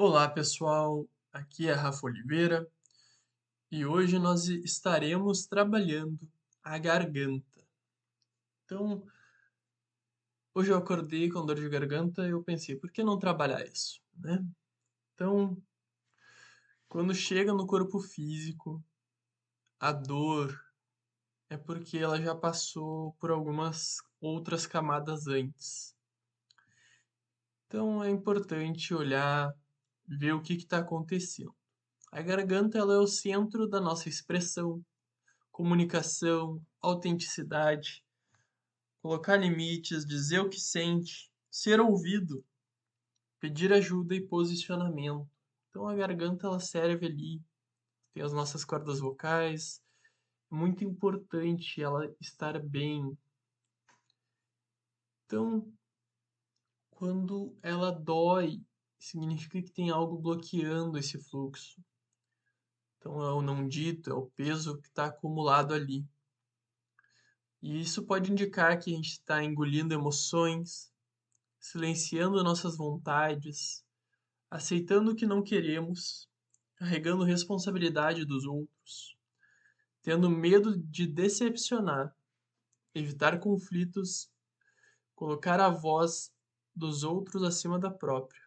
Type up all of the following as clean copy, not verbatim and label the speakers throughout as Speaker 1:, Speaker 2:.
Speaker 1: Olá pessoal, aqui é Rafa Oliveira e hoje nós estaremos trabalhando a garganta. Então, hoje eu acordei com dor de garganta e eu pensei, por que não trabalhar isso, né? Então, quando chega no corpo físico, a dor é porque ela já passou por algumas outras camadas antes. Então, é importante olhar, ver o que está acontecendo. A garganta ela é o centro da nossa expressão, comunicação, autenticidade, colocar limites, dizer o que sente, ser ouvido, pedir ajuda e posicionamento. Então a garganta ela serve ali, tem as nossas cordas vocais. É muito importante ela estar bem. Então, quando ela dói, significa que tem algo bloqueando esse fluxo. Então é o não dito, é o peso que está acumulado ali. E isso pode indicar que a gente está engolindo emoções, silenciando nossas vontades, aceitando o que não queremos, carregando responsabilidade dos outros, tendo medo de decepcionar, evitar conflitos, colocar a voz dos outros acima da própria.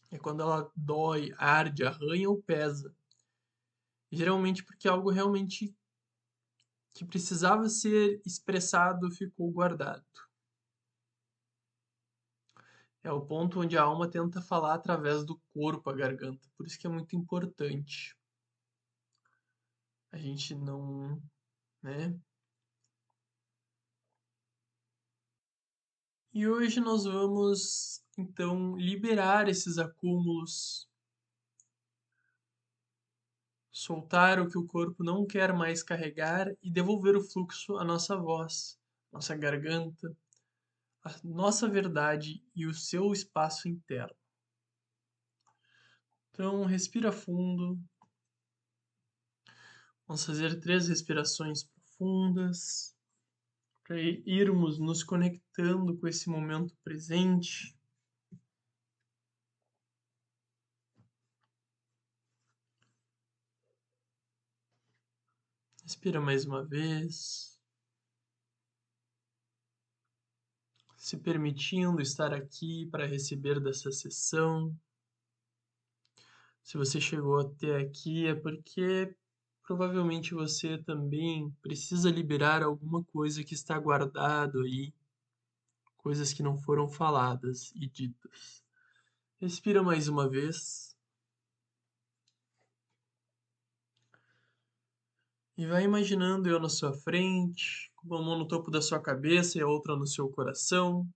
Speaker 1: É quando ela dói, arde, arranha ou pesa. Geralmente porque algo realmente que precisava ser expressado ficou guardado. É o ponto onde a alma tenta falar através do corpo, a garganta. Por isso que é muito importante a gente não, né? E hoje nós vamos então liberar esses acúmulos, soltar o que o corpo não quer mais carregar e devolver o fluxo à nossa voz, nossa garganta, a nossa verdade e o seu espaço interno. Então, respira fundo. Vamos fazer 3 respirações profundas para irmos nos conectando com esse momento presente. Respira mais uma vez, se permitindo estar aqui para receber dessa sessão. Se você chegou até aqui é porque provavelmente você também precisa liberar alguma coisa que está guardado aí, coisas que não foram faladas e ditas. Respira mais uma vez. E vai imaginando eu na sua frente, com uma mão no topo da sua cabeça e a outra no seu coração.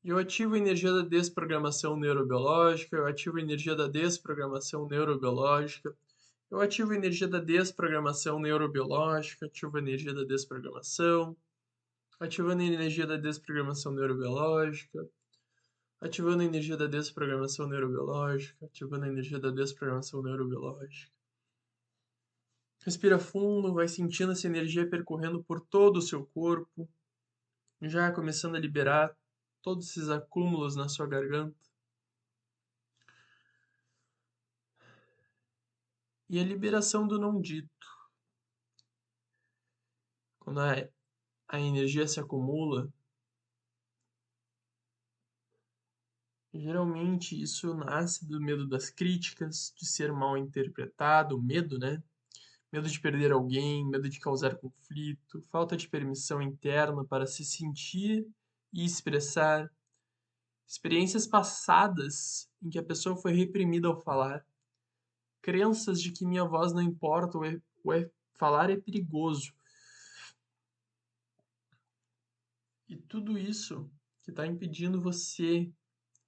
Speaker 1: Eu ativo a energia da desprogramação neurobiológica, eu ativo a energia da desprogramação neurobiológica, eu ativo a energia da desprogramação neurobiológica, ativo a energia da desprogramação, ativando a energia da desprogramação neurobiológica, ativando a energia da desprogramação neurobiológica, ativando a energia da desprogramação neurobiológica. Respira fundo, vai sentindo essa energia percorrendo por todo o seu corpo, já começando a liberar todos esses acúmulos na sua garganta. E a liberação do não dito. Quando a energia se acumula, geralmente isso nasce do medo das críticas, de ser mal interpretado, medo, né? Medo de perder alguém, medo de causar conflito, falta de permissão interna para se sentir e expressar, experiências passadas em que a pessoa foi reprimida ao falar, crenças de que minha voz não importa falar é perigoso. E tudo isso que está impedindo você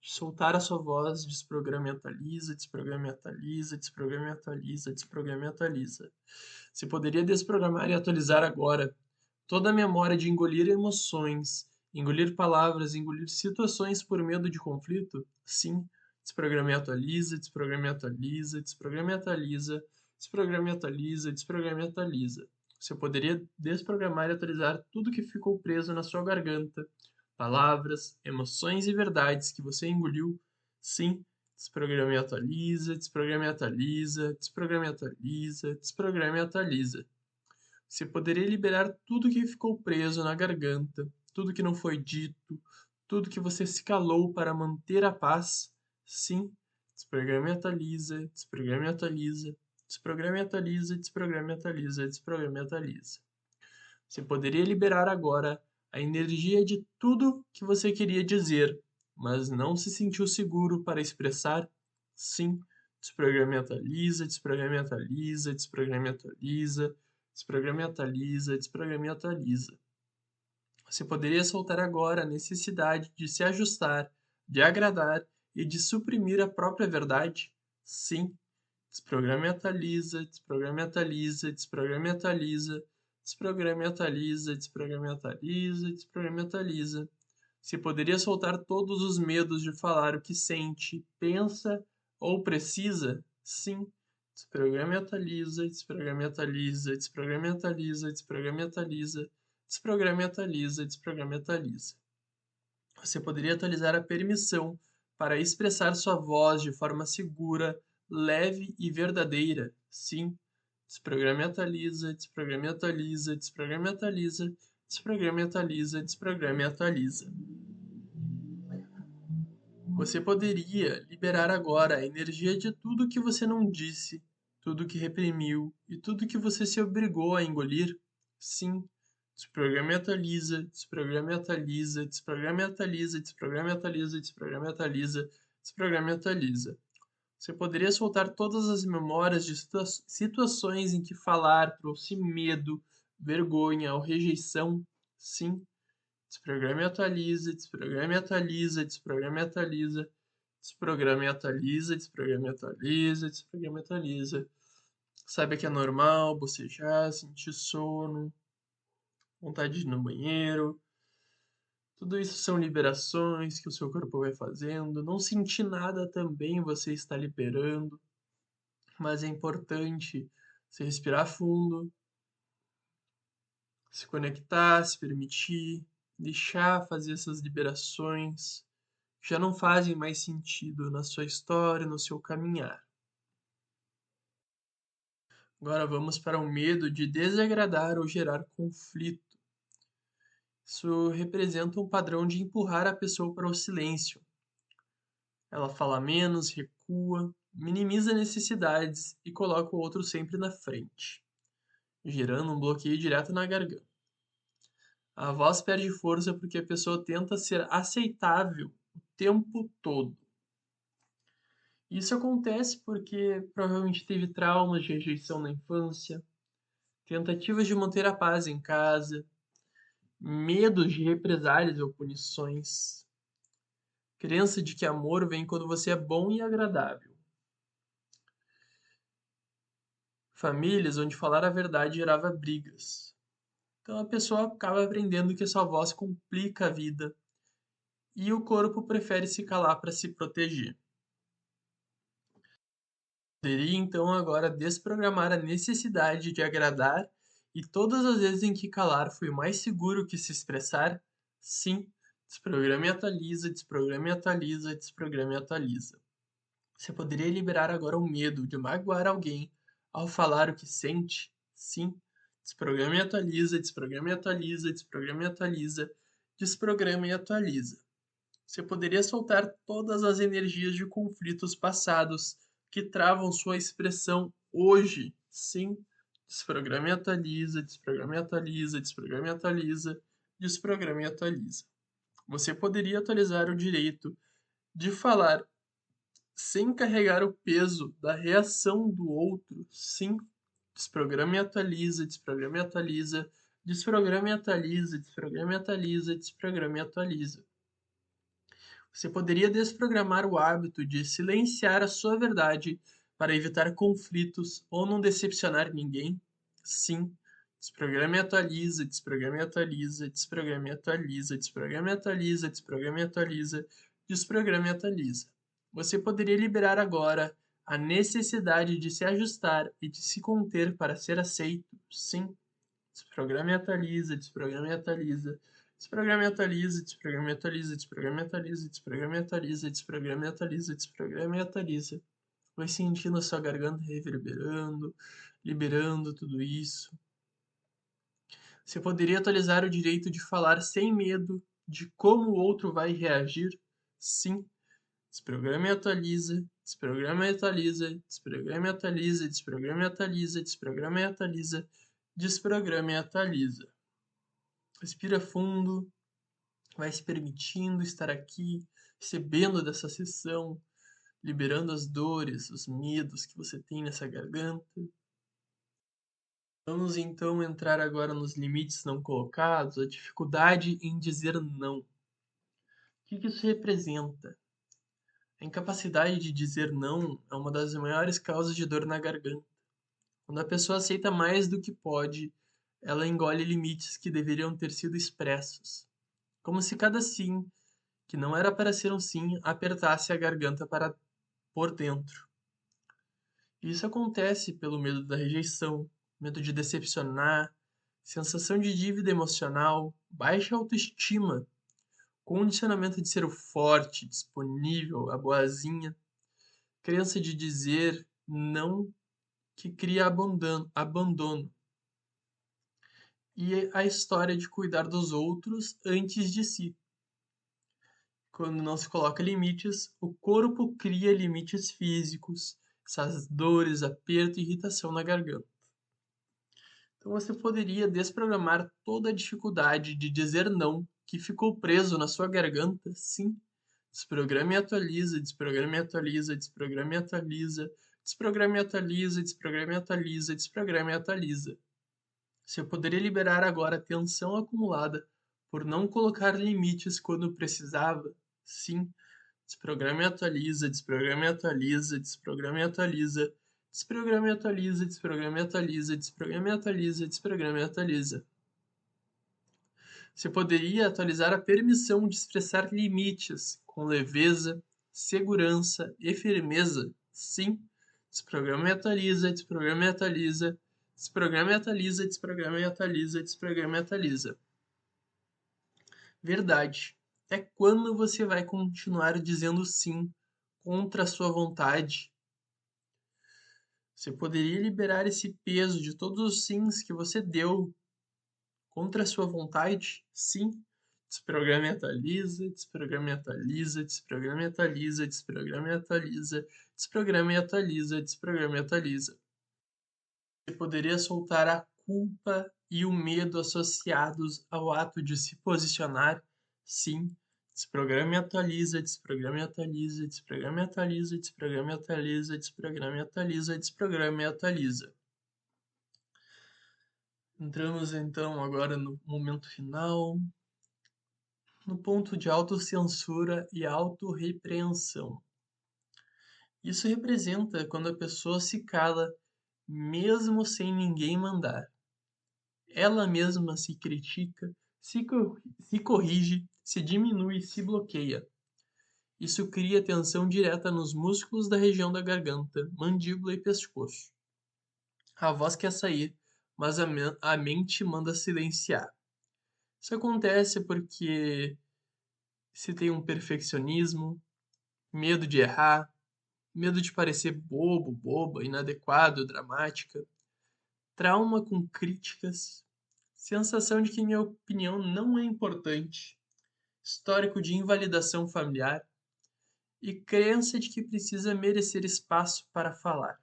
Speaker 1: de soltar a sua voz, desprograma e atualiza, desprograma e atualiza, desprograma e atualiza, desprograma e atualiza. Você poderia desprogramar e atualizar agora toda a memória de engolir emoções, engolir palavras, engolir situações por medo de conflito? Sim. Desprograma e atualiza, desprograma e atualiza, desprograma e atualiza, desprograma e atualiza, desprograma e atualiza. Você poderia desprogramar e atualizar tudo que ficou preso na sua garganta, palavras, emoções e verdades que você engoliu Sim, desprograma e atualiza, desprograma e atualiza, desprograma e atualiza, desprograma e atualiza. Você poderia liberar tudo que ficou preso na garganta, tudo que não foi dito, tudo que você se calou para manter a paz. Sim, desprograma e atualiza, desprograma e atualiza, desprograma e atualiza, desprograma e atualiza, desprograma e atualiza. Você poderia liberar agora a energia de tudo que você queria dizer, mas não se sentiu seguro para expressar? Sim, desprograma e atualiza, desprograma e atualiza, desprograma e atualiza, desprograma e atualiza, desprograma e atualiza. Você poderia soltar agora a necessidade de se ajustar, de agradar e de suprimir a própria verdade? Sim, desprograma e atualiza, desprograma e atualiza, desprograma e atualiza, desprograma e atualiza, desprograma e atualiza, desprograma e atualiza. Você poderia soltar todos os medos de falar o que sente, pensa ou precisa? Sim. Desprograma e atualiza, desprograma e atualiza, desprograma e atualiza, desprograma e atualiza, desprograma e atualiza, desprograma e atualiza. Você poderia atualizar a permissão para expressar sua voz de forma segura, leve e verdadeira. Sim. Desprograma e atualiza, desprograma e atualiza, desprograma e atualiza, desprograma e atualiza, desprograma e atualiza. Você poderia liberar agora a energia de tudo que você não disse, tudo que reprimiu e tudo que você se obrigou a engolir? Sim. Desprograma e atualiza, desprograma e atualiza, desprograma e atualiza, desprograma e atualiza, desprograma e atualiza, desprograma e atualiza. Você poderia soltar todas as memórias de situações em que falar trouxe medo, vergonha ou rejeição? Sim. Desprograma e atualiza, desprograma e atualiza, desprograma e atualiza, desprograma e atualiza, desprograma e atualiza, desprograma e atualiza. Saiba que é normal bocejar, sentir sono, vontade de ir no banheiro. Tudo isso são liberações que o seu corpo vai fazendo. Não sentir nada também você está liberando, mas é importante você respirar fundo, se conectar, se permitir, deixar fazer essas liberações que já não fazem mais sentido na sua história, no seu caminhar. Agora vamos para o medo de desagradar ou gerar conflito. Isso representa um padrão de empurrar a pessoa para o silêncio. Ela fala menos, recua, minimiza necessidades e coloca o outro sempre na frente, gerando um bloqueio direto na garganta. A voz perde força porque a pessoa tenta ser aceitável o tempo todo. Isso acontece porque provavelmente teve traumas de rejeição na infância, tentativas de manter a paz em casa, medos de represálias ou punições, crença de que amor vem quando você é bom e agradável. Famílias onde falar a verdade gerava brigas. Então a pessoa acaba aprendendo que a sua voz complica a vida e o corpo prefere se calar para se proteger. Poderia então agora desprogramar a necessidade de agradar e todas as vezes em que calar foi mais seguro que se expressar? Sim, desprograma e atualiza, desprograma e atualiza, desprograma e atualiza. Você poderia liberar agora o medo de magoar alguém ao falar o que sente? Sim, desprograma e atualiza, desprograma e atualiza, desprograma e atualiza, desprograma e atualiza. Você poderia soltar todas as energias de conflitos passados que travam sua expressão hoje. Sim, desprograma e atualiza, desprograma e atualiza, desprograma e atualiza, desprograma e atualiza. Você poderia atualizar o direito de falar sem carregar o peso da reação do outro. Sim, desprograma e atualiza, desprograma e atualiza, desprograma e atualiza, desprograma e atualiza, desprograma e atualiza. Você poderia desprogramar o hábito de silenciar a sua verdade para evitar conflitos ou não decepcionar ninguém? Sim. Desprograma e atualiza, desprograma e atualiza, desprograma e atualiza, desprograma e atualiza, desprograma e atualiza, desprograma e atualiza. Você poderia liberar agora a necessidade de se ajustar e de se conter para ser aceito? Sim. Desprograma e atualiza, desprograma e atualiza, Desprograma e atualiza, desprograma e atualiza, desprograma e atualiza, desprograma e atualiza, desprograma e atualiza, desprograma e atualiza. Vai sentindo a sua garganta reverberando, liberando tudo isso. Você poderia atualizar o direito de falar sem medo de como o outro vai reagir? Sim. Desprograma e atualiza, desprograma e atualiza, desprograma e atualiza, desprograma e atualiza, desprograma e atualiza, desprograma e atualiza. Respira fundo, vai se permitindo estar aqui, recebendo dessa sessão, liberando as dores, os medos que você tem nessa garganta. Vamos então entrar agora nos limites não colocados, a dificuldade em dizer não. O que isso representa? A incapacidade de dizer não é uma das maiores causas de dor na garganta. Quando a pessoa aceita mais do que pode, ela engole limites que deveriam ter sido expressos. Como se cada sim, que não era para ser um sim, apertasse a garganta para por dentro. Isso acontece pelo medo da rejeição, medo de decepcionar, sensação de dívida emocional, baixa autoestima, condicionamento de ser o forte, disponível, a boazinha, crença de dizer não que cria abandono. E a história de cuidar dos outros antes de si. Quando não se coloca limites, o corpo cria limites físicos, essas dores, aperto e irritação na garganta. Então você poderia desprogramar toda a dificuldade de dizer não que ficou preso na sua garganta, sim. Desprograma e atualiza, desprograma e atualiza, desprograma e atualiza, desprograma e atualiza, desprograma e atualiza, desprograma e atualiza. Você poderia liberar agora a tensão acumulada por não colocar limites quando precisava, sim. Desprograma e atualiza, desprograma e atualiza, desprograma e atualiza, desprograma e atualiza, desprograma e atualiza, desprograma e atualiza, desprograma e atualiza. Você poderia atualizar a permissão de expressar limites com leveza, segurança e firmeza. Sim. Desprograma e atualiza, desprograma e atualiza, desprograma e atualiza, desprograma e atualiza, desprograma e atualiza. Verdade. É quando você vai continuar dizendo sim contra a sua vontade. Você poderia liberar esse peso de todos os sims que você deu contra a sua vontade? Sim. Desprograma e atualiza, desprograma e atualiza, desprograma e atualiza, desprograma e atualiza, desprograma e atualiza, desprograma e atualiza. Você poderia soltar a culpa e o medo associados ao ato de se posicionar? Sim. Desprograma e atualiza, desprograma e atualiza, desprograma e atualiza, desprograma e atualiza, desprograma e atualiza, desprograma e atualiza. Entramos então agora no momento final, no ponto de autocensura e autorrepreensão. Isso representa quando a pessoa se cala mesmo sem ninguém mandar. Ela mesma se critica, se corrige, se diminui, se bloqueia. Isso cria tensão direta nos músculos da região da garganta, mandíbula e pescoço. A voz quer sair, mas a mente manda silenciar. Isso acontece porque se tem um perfeccionismo, medo de errar, medo de parecer bobo, boba, inadequado, dramática, trauma com críticas, sensação de que minha opinião não é importante, histórico de invalidação familiar e crença de que precisa merecer espaço para falar.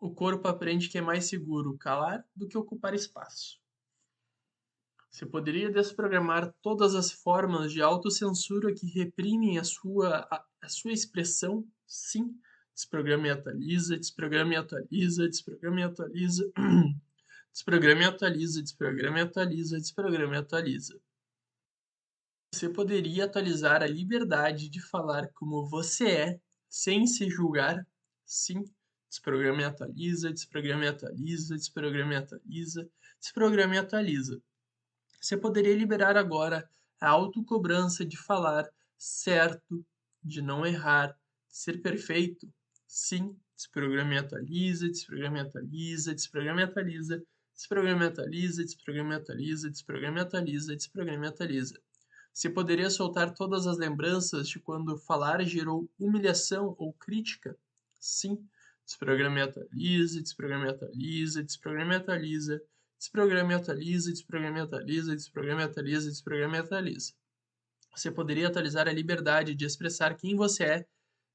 Speaker 1: O corpo aprende que é mais seguro calar do que ocupar espaço. Você poderia desprogramar todas as formas de autocensura que reprimem a sua expressão? Sim. Desprograma e atualiza, desprograma e atualiza, desprograma e atualiza, desprograma e atualiza, desprograma e atualiza, desprograma e atualiza. Você poderia atualizar a liberdade de falar como você é, sem se julgar? Sim. Desprograma e atualiza, desprograma e atualiza, desprograma e atualiza, desprograma e atualiza. Você poderia liberar agora a autocobrança de falar certo, de não errar, de ser perfeito? Sim. Desprograma e atualiza, desprograma e atualiza, desprograma e atualiza, Desprograma e atualiza, desprograma e atualiza, desprograma e atualiza, desprograma e atualiza. Você poderia soltar todas as lembranças de quando falar gerou humilhação ou crítica? Sim. Desprograma e atualiza, desprograma e atualiza, desprograma e atualiza, desprograma e atualiza, desprograma e atualiza, desprograma e atualiza, desprograma e atualiza. Você poderia atualizar a liberdade de expressar quem você é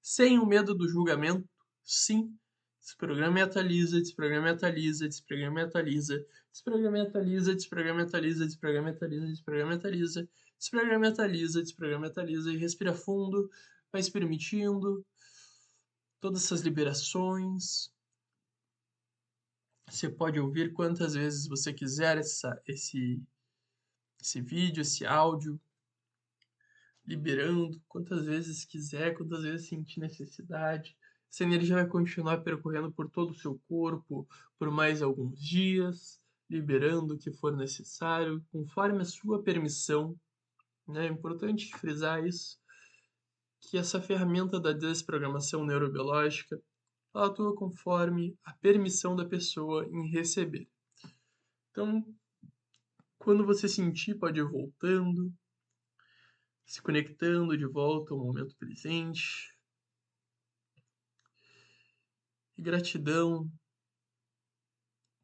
Speaker 1: sem o medo do julgamento? Sim. Desprograma e atualiza, desprograma e atualiza, desprograma e atualiza, desprograma e atualiza, desprograma e atualiza, desprograma e atualiza, desprograma e atualiza, desprograma e atualiza, desprograma e atualiza e respira fundo, vai se permitindo todas essas liberações. Você pode ouvir quantas vezes você quiser esse vídeo, esse áudio, liberando quantas vezes quiser, quantas vezes sentir necessidade. Essa energia vai continuar percorrendo por todo o seu corpo por mais alguns dias, liberando o que for necessário, conforme a sua permissão. É importante frisar isso, que essa ferramenta da desprogramação neurobiológica ela atua conforme a permissão da pessoa em receber. Então, quando você sentir, pode ir voltando, se conectando de volta ao momento presente. E gratidão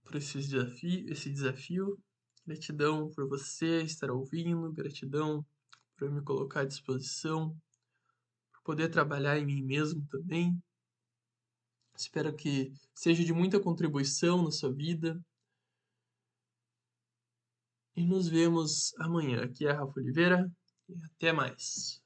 Speaker 1: por esse desafio. Gratidão por você estar ouvindo, gratidão por me colocar à disposição, por poder trabalhar em mim mesmo também. Espero que seja de muita contribuição na sua vida. E nos vemos amanhã. Aqui é Rafa Oliveira e até mais.